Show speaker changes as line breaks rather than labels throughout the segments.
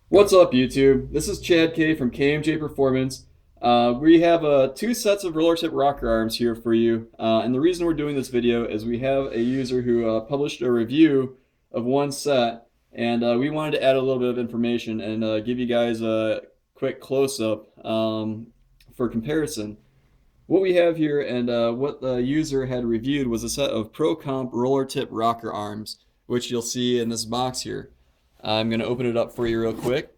What's up, YouTube? This is Chad K from KMJ Performance. We have two sets of roller tip rocker arms here for you. And the reason we're doing this video is we have a user who published a review of one set, and we wanted to add a little bit of information and give you guys a quick close-up for comparison. What we have here and what the user had reviewed was a set of ProComp roller tip rocker arms, which you'll see in this box here. I'm going to open it up for you real quick.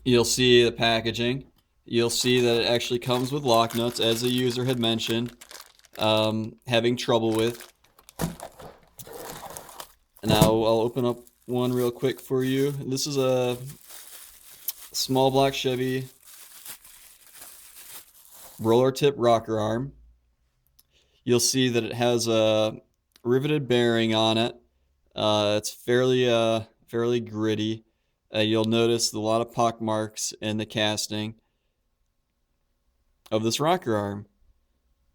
You'll see the packaging. You'll see that it actually comes with lock nuts, as the user had mentioned, having trouble with. Now I'll open up one real quick for you. This is a small block Chevy roller tip rocker arm. You'll see that it has a riveted bearing on it. It's fairly gritty. You'll notice a lot of pock marks in the casting of this rocker arm.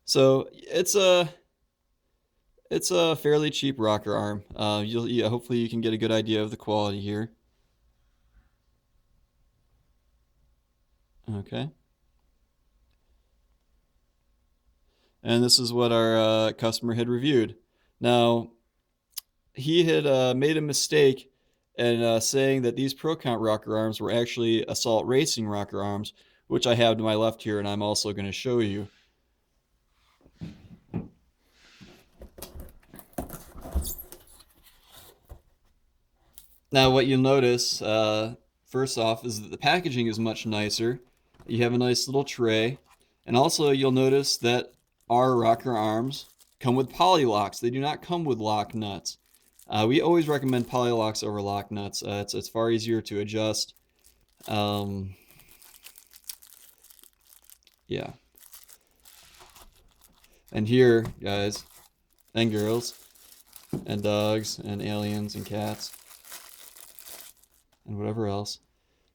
So it's a fairly cheap rocker arm. Hopefully you can get a good idea of the quality here. Okay. And this is what our customer had reviewed. Now, he had made a mistake in saying that these ProComp rocker arms were actually Assault Racing rocker arms, which I have to my left here, and I'm also going to show you. Now, what you'll notice, first off, is that the packaging is much nicer. You have a nice little tray, and also you'll notice that our rocker arms come with poly locks. They do not come with lock nuts. We always recommend poly locks over lock nuts. It's far easier to adjust. Yeah. And here, guys and girls and dogs and aliens and cats and whatever else,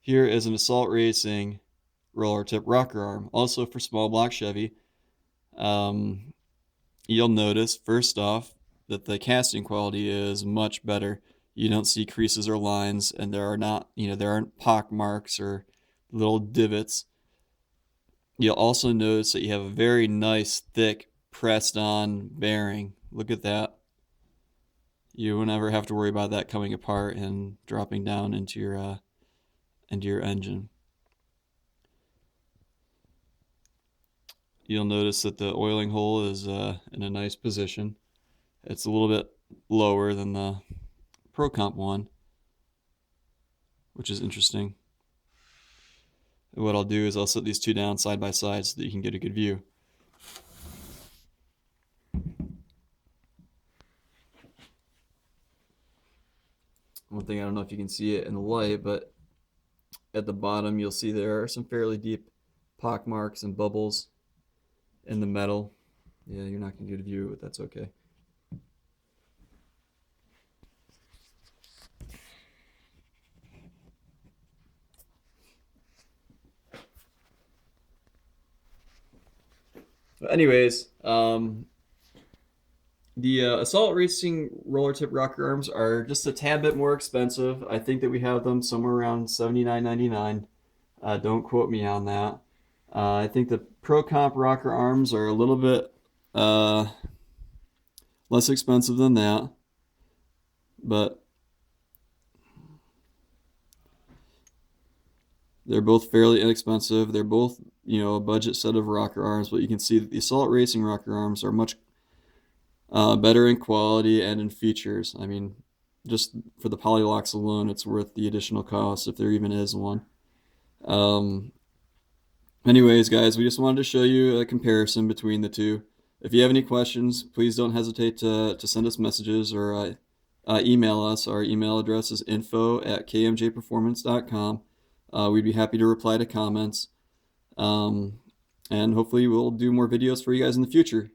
here is an Assault Racing roller tip rocker arm, also for small block Chevy. You'll notice, first off, that the casting quality is much better. You don't see creases or lines, and there aren't pock marks or little divots. You'll also notice that you have a very nice, thick, pressed on bearing. Look at that. You will never have to worry about that coming apart and dropping down into your engine. You'll notice that the oiling hole is in a nice position. It's a little bit lower than the ProComp one, which is interesting. And what I'll do is I'll set these two down side by side so that you can get a good view. One thing, I don't know if you can see it in the light, but at the bottom you'll see there are some fairly deep pock marks and bubbles in the metal. Yeah, you're not going to get a view, but that's okay. But anyways, the Assault Racing roller tip rocker arms are just a tad bit more expensive. I think that we have them somewhere around $79.99. Don't quote me on that. I think the ProComp rocker arms are a little bit less expensive than that, but they're both fairly inexpensive. They're both, a budget set of rocker arms, but you can see that the Assault Racing rocker arms are much better in quality and in features. I mean, just for the poly locks alone, it's worth the additional cost if there even is one. Anyways, guys, we just wanted to show you a comparison between the two. If you have any questions, please don't hesitate to send us messages or email us. Our email address is info@kmjperformance.com. We'd be happy to reply to comments. And hopefully we'll do more videos for you guys in the future.